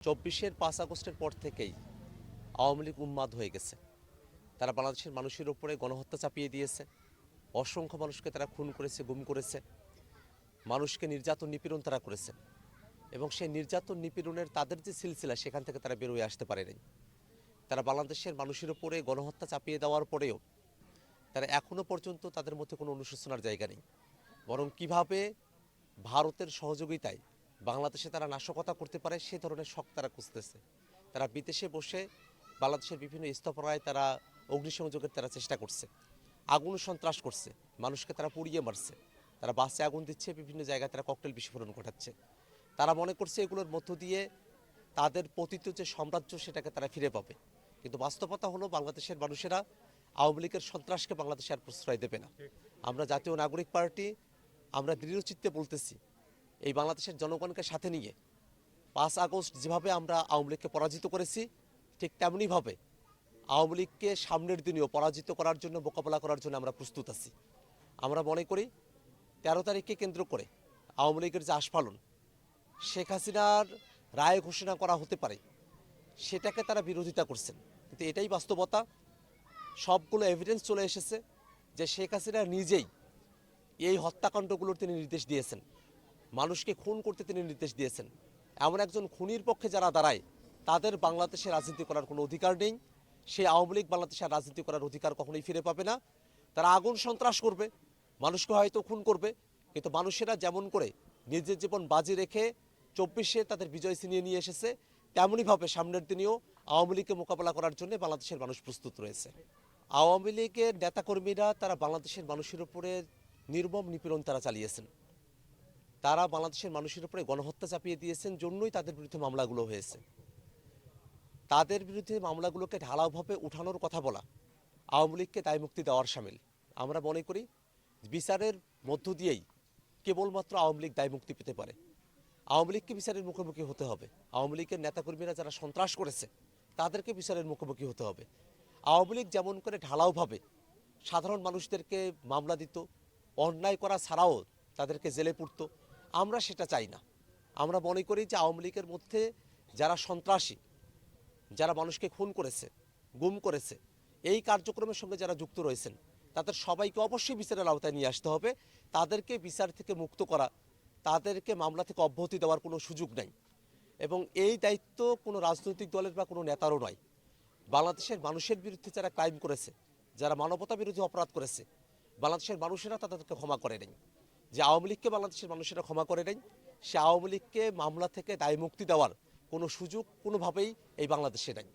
২৪-এর ৫ আগস্টের পর থেকেই আওয়ামী লীগ উন্মাদ হয়ে গেছে। তারা বাংলাদেশের মানুষের উপরে গণহত্যা চাপিয়ে দিয়েছে। অসংখ্য মানুষকে তারা খুন করেছে, গুম করেছে। মানুষকে নির্যাতন নিপীড়ন তারা করেছে এবং সেই নির্যাতন নিপীড়নের তাদের যে সিলসিলা সেখান থেকে তারা বেরোয় আসতে পারেনি। তারা বাংলাদেশের মানুষের উপরে গণহত্যা চাপিয়ে দেওয়ার পরেও তারা এখনও পর্যন্ত তাদের মধ্যে কোনো অনুশোচনার জায়গা নেই। বরং কিভাবে ভারতের সহযোগিতায় বাংলাদেশে তারা নাশকতা করতে পারে সে ধরনের শখ তারা খুঁজতেছে। তারা বিদেশে বসে বাংলাদেশের বিভিন্ন স্থপনায় তারা অগ্নিসংযোগের তারা চেষ্টা করছে, আগুন সন্ত্রাস করছে, মানুষকে তারা পুড়িয়ে মারছে, তারা বাসে আগুন দিচ্ছে, বিভিন্ন জায়গায় তারা ককটেল বিস্ফোরণ ঘটাচ্ছে। তারা মনে করছে এগুলোর মধ্য দিয়ে তাদের পতিত যে সাম্রাজ্য সেটাকে তারা ফিরে পাবে। কিন্তু বাস্তবতা হলো বাংলাদেশের মানুষেরা আওয়ামী লীগের সন্ত্রাসকে বাংলাদেশে আর প্রশ্রয় দেবে না। আমরা জাতীয় নাগরিক পার্টি আমরা দৃঢ়চিত্তে বলতেছি, এই বাংলাদেশের জনগণকে সাথে নিয়ে ৫ আগস্ট যেভাবে আমরা আওয়ামী লীগকে পরাজিত করেছি, ঠিক তেমনিভাবে আওয়ামী লীগকে সামনের দিনেও পরাজিত করার জন্য, মোকাবেলা করার জন্য আমরা প্রস্তুত আছি। আমরা মনে করি ১৩ তারিখকে কেন্দ্র করে আওয়ামী লীগের যে আস্ফালন, শেখ হাসিনার রায় ঘোষণা করা হতে পারে সেটাকে তারা বিরোধিতা করছেন। কিন্তু এটাই বাস্তবতা। সবগুলো এভিডেন্স চলে এসেছে যে শেখ হাসিনা নিজেই এই হত্যাকাণ্ডগুলোর তিনি নির্দেশ দিয়েছেন, মানুষকে খুন করতে তিনি নির্দেশ দিয়েছেন। এমন একজন খুনির পক্ষে যারা দাঁড়ায় তাদের বাংলাদেশে রাজনীতি করার কোনো অধিকার নেই। সেই আওয়ামী লীগ বাংলাদেশে রাজনীতি করার অধিকার কখনোই ফিরে পাবে না। তারা আগুন সন্ত্রাস করবে, মানুষকে হয়তো খুন করবে, কিন্তু মানুষেরা যেমন করে নিজের জীবন বাজি রেখে ২৪-এ তাদের বিজয় ছিনিয়ে নিয়ে এসেছে, তেমনইভাবে সামনের দিনেও আওয়ামী লীগকে মোকাবেলা করার জন্য বাংলাদেশের মানুষ প্রস্তুত রয়েছে। আওয়ামী লীগের নেতাকর্মীরা তারা বাংলাদেশের মানুষের উপরে নির্মম নিপীড়ন তারা চালিয়েছেন। তারা বাংলাদেশের মানুষের উপরে গণহত্যা চাপিয়ে দিয়েছেন, জন্যই তাদের বিরুদ্ধে মামলাগুলো হয়েছে। তাদের বিরুদ্ধে মামলাগুলোকে ঢালাওভাবে উঠানোর কথা বলা আওয়ামী লীগকে দায়মুক্তি দেওয়ার শামিল। আমরা মনে করি বিচারের মধ্য দিয়েই কেবলমাত্র আওয়ামী লীগ দায়মুক্তি পেতে পারে। আওয়ামী লীগকে বিচারের মুখোমুখি হতে হবে। আওয়ামী লীগের নেতাকর্মীরা যারা সন্ত্রাস করেছে তাদেরকে বিচারের মুখোমুখি হতে হবে। আওয়ামী লীগ যেমন করে ঢালাওভাবে সাধারণ মানুষদেরকে মামলা দিত, অন্যায় করা ছাড়াও তাদেরকে জেলে পুরত, আমরা সেটা চাই না। আমরা মনে করি যে আওয়ামী লীগের মধ্যে যারা সন্ত্রাসী, যারা মানুষকে খুন করেছে, গুম করেছে, এই কার্যক্রমের সঙ্গে যারা যুক্ত রয়েছেন তাদের সবাইকে অবশ্যই বিচারের আওতায় নিয়ে আসতে হবে। তাদেরকে বিচার থেকে মুক্ত করা, তাদেরকে মামলা থেকে অব্যাহতি দেওয়ার কোনো সুযোগ নেই এবং এই দায়িত্ব কোনো রাজনৈতিক দলের বা কোনো নেতারও নয়। বাংলাদেশের মানুষের বিরুদ্ধে যারা ক্রাইম করেছে, যারা মানবতা বিরোধী অপরাধ করেছে, বাংলাদেশের মানুষেরা তাদেরকে ক্ষমা করে নেই। যে আওয়ামী লীগকে বাংলাদেশের মানুষেরা ক্ষমা করে নেই, সে আওয়ামী লীগকে মামলা থেকে দায়মুক্তি দেওয়ার কোনো সুযোগ কোনোভাবেই এই বাংলাদেশে নেই।